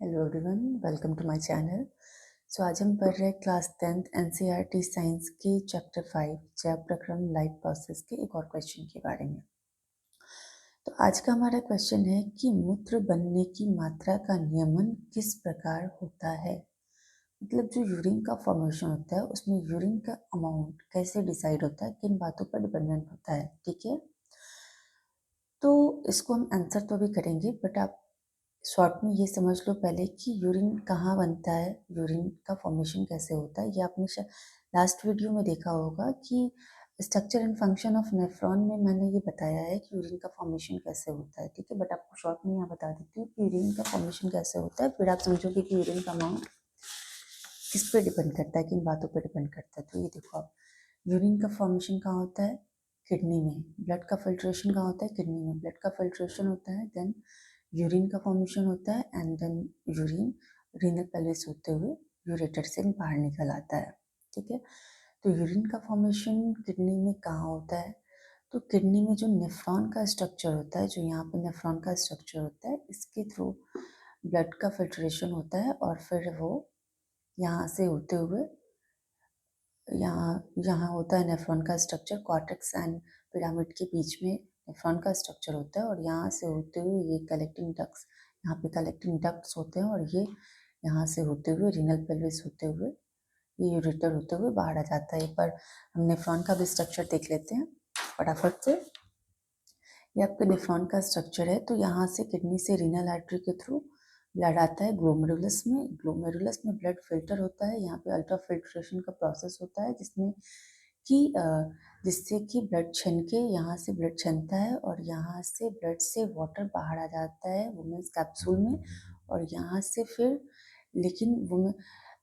Hello everyone, welcome to my channel. So आज हम पढ़ रहे हैं क्लास 10th एनसीईआरटी साइंस के चैप्टर 5 जैव प्रक्रम लाइफ प्रोसेस के एक और क्वेश्चन के बारे में। तो आज का हमारा क्वेश्चन है कि मूत्र बनने की मात्रा का नियमन किस प्रकार होता है। मतलब जो यूरिन का फॉर्मेशन होता है उसमें यूरिन का अमाउंट कैसे डिसाइड होता है, किन बातों पर डिपेंडेंट होता है। ठीक है, तो इसको हम आंसर तो भी करेंगे, बट आप शॉर्ट में ये समझ लो पहले कि यूरिन कहाँ बनता है, यूरिन का फॉर्मेशन कैसे होता है। ये आपने लास्ट वीडियो में देखा होगा कि structure and function of nephron में मैंने ये बताया है कि यूरिन का फॉर्मेशन कैसे होता है। ठीक है, बट आपको शॉर्ट में यहाँ बता देती हूँ कि यूरिन का फॉर्मेशन कैसे होता है, फिर आप समझोगे कि यूरिन का अमाउंट किस पे डिपेंड करता है, किन बातों पे डिपेंड करता है। तो ये देखो आप, यूरिन का फॉर्मेशन कहाँ होता है, किडनी में। ब्लड का फिल्ट्रेशन कहाँ होता है, किडनी में। ब्लड का फिल्ट्रेशन होता है, देन यूरिन का फॉर्मेशन होता है, and then urine renal pelvis होते हुए यूरेटर से बाहर निकल आता है। ठीक है, तो यूरिन का फॉर्मेशन किडनी में कहाँ होता है, तो किडनी में जो नेफ्रॉन का स्ट्रक्चर होता है, जो यहाँ पे नेफ्रॉन का स्ट्रक्चर होता है, इसके थ्रू ब्लड का फिल्ट्रेशन होता है और फिर वो यहाँ से होते हुए यहाँ यहाँ होता है नेफ्रॉन का स्ट्रक्चर। कॉर्टेक्स एंड पिरामिड के बीच में नेफ्रॉन का स्ट्रक्चर होता है और यहाँ से होते हुए ये कलेक्टिंग डक्ट्स, यहाँ पे कलेक्टिंग डक्ट्स होते हैं और ये यहाँ से होते हुए रीनल पेल्विस होते हुए ये यूरेटर होते हुए बाहर आ जाता है। एक बार हम नेफ्रॉन का भी स्ट्रक्चर देख लेते हैं फटाफट से। ये आपके नेफ्रॉन का स्ट्रक्चर है। तो यहाँ से किडनी से रीनल आर्टरी के थ्रू ब्लड आता है ग्लोमेरुलस में। ग्लोमेरुलस में ब्लड फिल्टर होता है। यहाँ पे अल्ट्रा फिल्ट्रेशन का प्रोसेस होता है जिसमें कि जिससे कि ब्लड छन के यहाँ से ब्लड छनता है और यहाँ से ब्लड से वाटर बाहर आ जाता है वुमेन्स कैप्सूल में। और यहाँ से फिर लेकिन वुमेन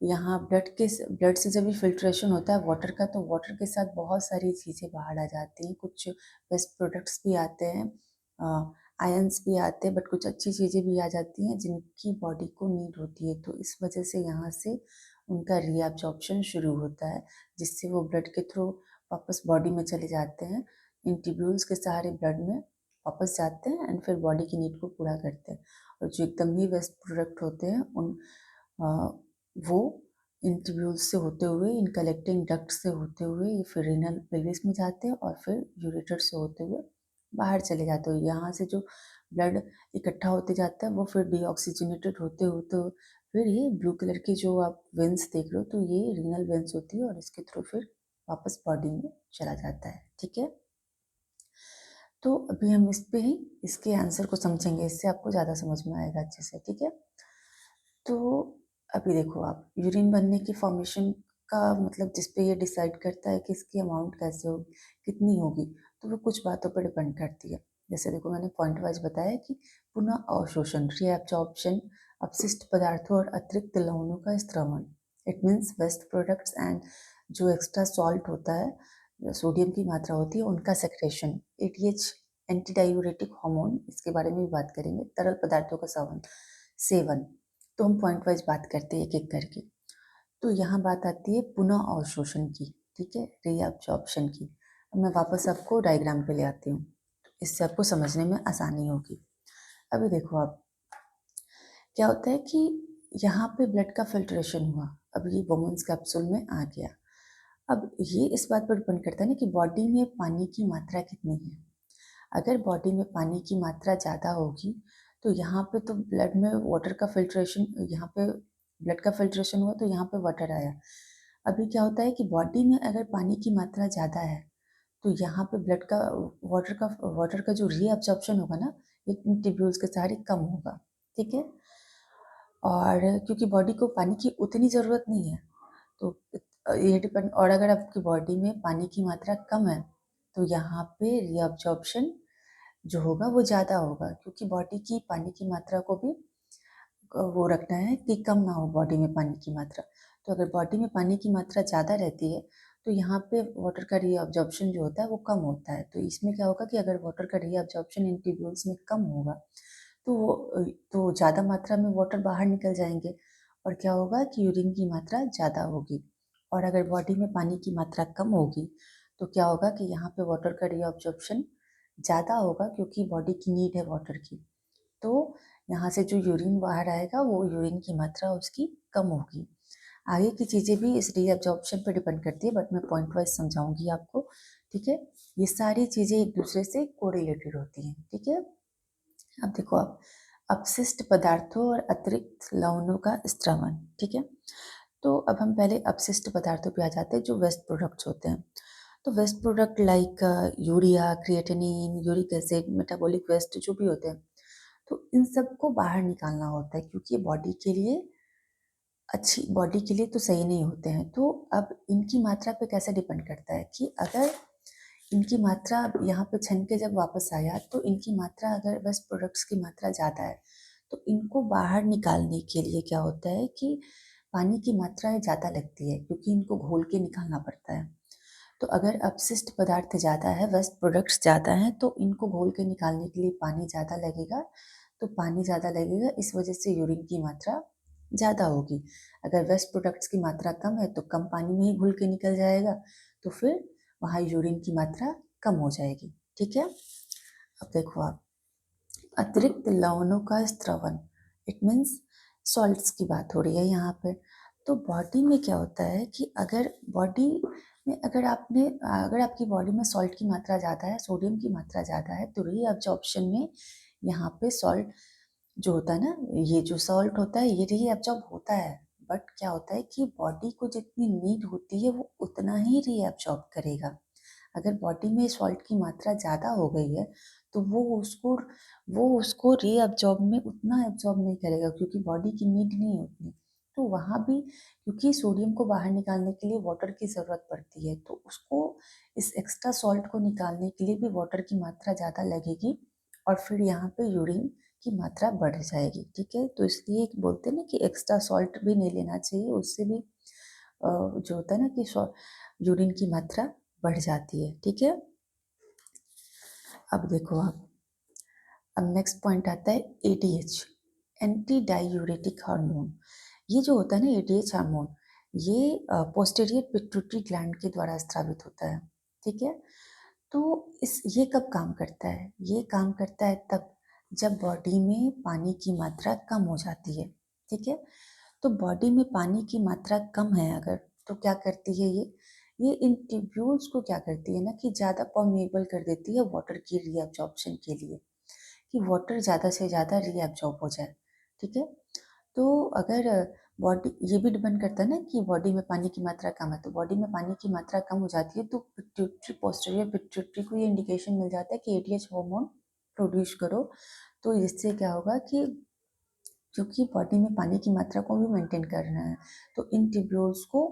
यहाँ ब्लड से जब भी फिल्ट्रेशन होता है वाटर का, तो वाटर के साथ बहुत सारी चीज़ें बाहर आ जाती हैं। कुछ वेस्ट प्रोडक्ट्स भी आते हैं, आयंस भी आते हैं, बट कुछ अच्छी चीज़ें भी आ जाती हैं जिनकी बॉडी को नीड होती है। तो इस वजह से यहाँ से उनका रीअब्जॉर्प्शन शुरू होता है जिससे वो ब्लड के थ्रू वापस बॉडी में चले जाते हैं। इन ट्यूब्यूल्स के सहारे ब्लड में वापस जाते हैं एंड फिर बॉडी की नीड को पूरा करते हैं। और जो एकदम ही वेस्ट प्रोडक्ट होते हैं उन वो इन ट्यूब्यूल्स से होते हुए, इन कलेक्टिंग डक्ट से होते हुए ये फिर रीनल पेल्विस में जाते हैं और फिर यूरेटर से होते हुए बाहर चले जाते हैं। यहाँ से जो ब्लड इकट्ठा होते जाता है वो फिर डीऑक्सीजनेटेड होते होते फिर ये ब्लू कलर की जो आप वेंस देख रहे हो, तो ये रीनल वेंस होती है और इसके थ्रू फिर वापस बॉडी में चला जाता है। ठीक है, तो अभी हम इस पे ही इसके आंसर को समझेंगे, इससे आपको ज़्यादा समझ में आएगा अच्छे से। ठीक है, तो अभी देखो आप, यूरिन बनने की फॉर्मेशन का मतलब जिस पे ये डिसाइड करता है कि इसकी अमाउंट कैसे होगी, कितनी होगी, तो वो कुछ बातों पर डिपेंड करती है। जैसे देखो मैंने पॉइंट वाइज बताया कि पुनः अवशोषण, रीअब्जॉर्प्शन, अपशिष्ट पदार्थों और अतिरिक्त लवणों का स्त्रवण, it means waste products and जो एक्स्ट्रा सॉल्ट होता है, सोडियम की मात्रा होती है, उनका secretion, ATH anti diuretic hormone, इसके बारे में भी बात करेंगे, तरल पदार्थों का सेवन। तो हम पॉइंट वाइज बात करते हैं एक एक करके। तो यहाँ बात आती है पुनः अवशोषण की, ठीक है, रीअब्जॉर्प्शन की। अब मैं वापस आपको डायग्राम पे ले आती हूँ, इससे आपको समझने में आसानी होगी। अभी देखो आप, क्या होता है कि यहाँ पे ब्लड का फिल्ट्रेशन हुआ, अब ये वुमेन्स कैप्सूल में आ गया। अब ये इस बात पर डिपेंड करता है ना कि बॉडी में पानी की मात्रा कितनी है। अगर बॉडी में पानी की मात्रा ज़्यादा होगी तो यहाँ पे तो ब्लड में वाटर का फिल्ट्रेशन, यहाँ पे ब्लड का फिल्ट्रेशन हुआ तो यहाँ पे वाटर आया। अभी क्या होता है कि बॉडी में अगर पानी की मात्रा ज़्यादा है तो यहाँ पे ब्लड का वाटर का जो रीअब्जॉर्प्शन होगा ना, ये ट्यूब्यूल्स के सहारे कम होगा। ठीक है, और क्योंकि बॉडी को पानी की उतनी ज़रूरत नहीं है तो ये डिपेंड, और अगर आपकी बॉडी में पानी की मात्रा कम है तो यहाँ पे रीअब्जॉर्प्शन जो होगा वो ज़्यादा होगा, क्योंकि बॉडी की पानी की मात्रा को भी वो रखना है कि कम ना हो बॉडी में पानी की मात्रा। तो अगर बॉडी में पानी की मात्रा ज़्यादा रहती है तो यहाँ पे वाटर का रीअब्जॉर्प्शन जो होता है वो कम होता है। तो इसमें क्या होगा कि अगर वाटर का रीअब्जॉर्प्शन इन ट्यूब्यूल्स में कम होगा तो ज़्यादा मात्रा में वाटर बाहर निकल जाएंगे और क्या होगा कि यूरिन की मात्रा ज़्यादा होगी। और अगर बॉडी में पानी की मात्रा कम होगी तो क्या होगा कि यहाँ पे वाटर का रीअब्जॉर्प्शन ज़्यादा होगा, क्योंकि बॉडी की नीड है वाटर की। तो यहाँ से जो यूरिन बाहर आएगा वो यूरिन की मात्रा उसकी कम होगी। आगे की चीज़ें भी इस रीअब्जॉर्प्शन पर डिपेंड करती है, बट मैं पॉइंट वाइज समझाऊंगी आपको, ठीक है। ये सारी चीज़ें एक दूसरे से कोरिलेटेड होती हैं, ठीक है। अब देखो आप, अपशिष्ट पदार्थों और अतिरिक्त लवणों का स्त्रवण, ठीक है। तो अब हम पहले अपशिष्ट पदार्थों पे आ जाते हैं, जो वेस्ट प्रोडक्ट्स होते हैं। तो waste product like urea, creatinine, uric acid, metabolic waste जो भी होते हैं, तो इन सबको बाहर निकालना होता है, क्योंकि ये बॉडी के लिए तो सही नहीं होते हैं। तो अब इनकी मात्रा पे कैसे डिपेंड करता है कि अगर इनकी मात्रा यहाँ पे छन के जब वापस आया, तो इनकी मात्रा, अगर वेस्ट प्रोडक्ट्स की मात्रा ज़्यादा है, तो इनको बाहर निकालने के लिए क्या होता है कि पानी की मात्रा ज़्यादा लगती है, क्योंकि इनको घोल के निकालना पड़ता है। तो अगर अपशिष्ट पदार्थ ज़्यादा है, वेस्ट प्रोडक्ट्स ज़्यादा हैं, तो इनको घोल के निकालने के लिए पानी ज़्यादा लगेगा। तो पानी ज़्यादा लगेगा, इस वजह से यूरिन की मात्रा ज़्यादा होगी। अगर वेस्ट प्रोडक्ट्स की मात्रा कम है, तो कम पानी में ही घुल के निकल जाएगा, तो फिर वहाँ यूरिन की मात्रा कम हो जाएगी, ठीक है। अब देखो आप, अतिरिक्त लवणों का स्त्रवण, इट मीन्स सॉल्ट्स की बात हो रही है यहाँ पे। तो बॉडी में क्या होता है कि अगर बॉडी में अगर आपकी बॉडी में सॉल्ट की मात्रा ज़्यादा है, सोडियम की मात्रा ज़्यादा है, तो रीअब्जॉर्प्शन में यहाँ पे सॉल्ट जो होता है ना, ये जो सॉल्ट होता है ये रीअब्जॉर्ब होता है, बट क्या होता है कि बॉडी को जितनी नीड होती है वो उतना ही रीअब्जॉर्ब करेगा। अगर बॉडी में सॉल्ट की मात्रा ज़्यादा हो गई है, तो वो उसको रीअब्जॉर्ब में उतना एब्जॉर्ब नहीं करेगा, क्योंकि बॉडी की नीड नहीं है उतनी। तो वहाँ भी, क्योंकि सोडियम को बाहर निकालने के लिए वाटर की ज़रूरत पड़ती है, तो उसको इस एक्स्ट्रा सॉल्ट को निकालने के लिए भी वाटर की मात्रा ज़्यादा लगेगी, और फिर यहाँ पे यूरिन की मात्रा बढ़ जाएगी, ठीक है। तो इसलिए बोलते हैं ना कि एक्स्ट्रा सॉल्ट भी नहीं लेना चाहिए, उससे भी जो होता है ना कि यूरिन की मात्रा बढ़ जाती है, ठीक है। अब देखो आप, अब नेक्स्ट पॉइंट आता है एडीएच, एंटी डायूरेटिक हार्मोन। ये जो होता है ना एडीएच हार्मोन, ये पोस्टीरियर पिट्यूटरी ग्लैंड के द्वारा स्रावित होता है, ठीक है। तो ये कब काम करता है? ये काम करता है तब जब बॉडी में पानी की मात्रा कम हो जाती है, ठीक है। तो बॉडी में पानी की मात्रा कम है अगर, तो क्या करती है ये इन ट्यूब्यूल्स को क्या करती है ना कि ज़्यादा परमेबल कर देती है वाटर की रीअब्जॉर्प्शन के लिए, कि वाटर ज़्यादा से ज़्यादा रीअब्जॉर्ब हो जाए, ठीक है। तो अगर बॉडी, ये भी डिपेंड करता है ना कि बॉडी में पानी की मात्रा कम है, तो बॉडी में पानी की मात्रा कम हो जाती है, तो पिट्यूटरी, पोस्टीरियर पिट्यूटरी को ये इंडिकेशन मिल जाता है कि एडीएच हार्मोन प्रोड्यूस करो। तो इससे क्या होगा कि क्योंकि बॉडी में पानी की मात्रा को भी मेंटेन करना है, तो इन ट्यूब्यूल्स को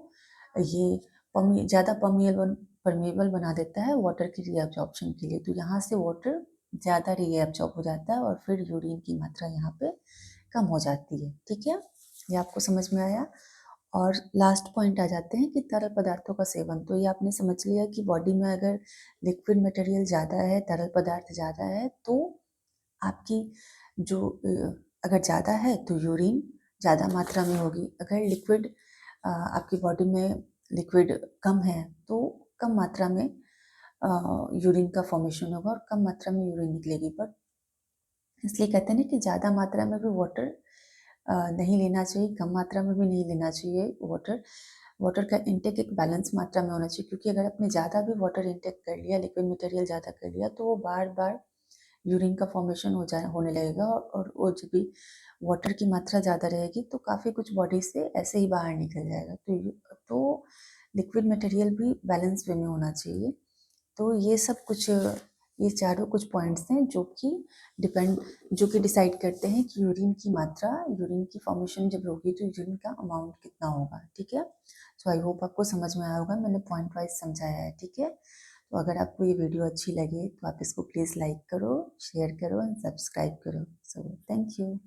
ये ज़्यादा परमेबल बना देता है वाटर की रीअब्जॉर्प्शन के लिए। तो यहाँ से वाटर ज़्यादा रीअब्जॉर्ब हो जाता है, और फिर यूरिन की मात्रा यहाँ पे कम हो जाती है, ठीक है। ये आपको समझ में आया। और लास्ट पॉइंट आ जाते हैं कि तरल पदार्थों का सेवन। तो ये आपने समझ लिया कि बॉडी में अगर लिक्विड मटेरियल ज़्यादा है, तरल पदार्थ ज़्यादा है, तो आपकी जो अगर ज़्यादा है तो यूरिन ज़्यादा मात्रा में होगी। अगर आपकी बॉडी में लिक्विड कम है, तो कम मात्रा में यूरिन का फॉर्मेशन होगा और कम मात्रा में यूरिन निकलेगी। बट इसलिए कहते हैं ना कि ज़्यादा मात्रा में भी वाटर नहीं लेना चाहिए, कम मात्रा में भी नहीं लेना चाहिए वाटर। वाटर का इंटेक एक बैलेंस मात्रा में होना चाहिए, क्योंकि अगर आपने ज़्यादा भी वाटर इंटेक कर लिया, लिक्विड मटेरियल ज़्यादा कर लिया, तो वो बार बार यूरिन का फॉर्मेशन होने लगेगा, और वो जब भी वाटर की मात्रा ज़्यादा रहेगी, तो काफ़ी कुछ बॉडी से ऐसे ही बाहर निकल जाएगा। तो लिक्विड मटेरियल भी बैलेंस वे में होना चाहिए। तो ये चारों कुछ पॉइंट्स हैं जो कि डिसाइड करते हैं कि यूरिन की फॉर्मेशन जब होगी, तो यूरिन का अमाउंट कितना होगा, ठीक है। सो आई होप आपको समझ में आया होगा, मैंने पॉइंट वाइज समझाया है, ठीक है। तो अगर आपको ये वीडियो अच्छी लगे, तो आप इसको प्लीज़ लाइक करो, शेयर करो एंड सब्सक्राइब करो। So thank you.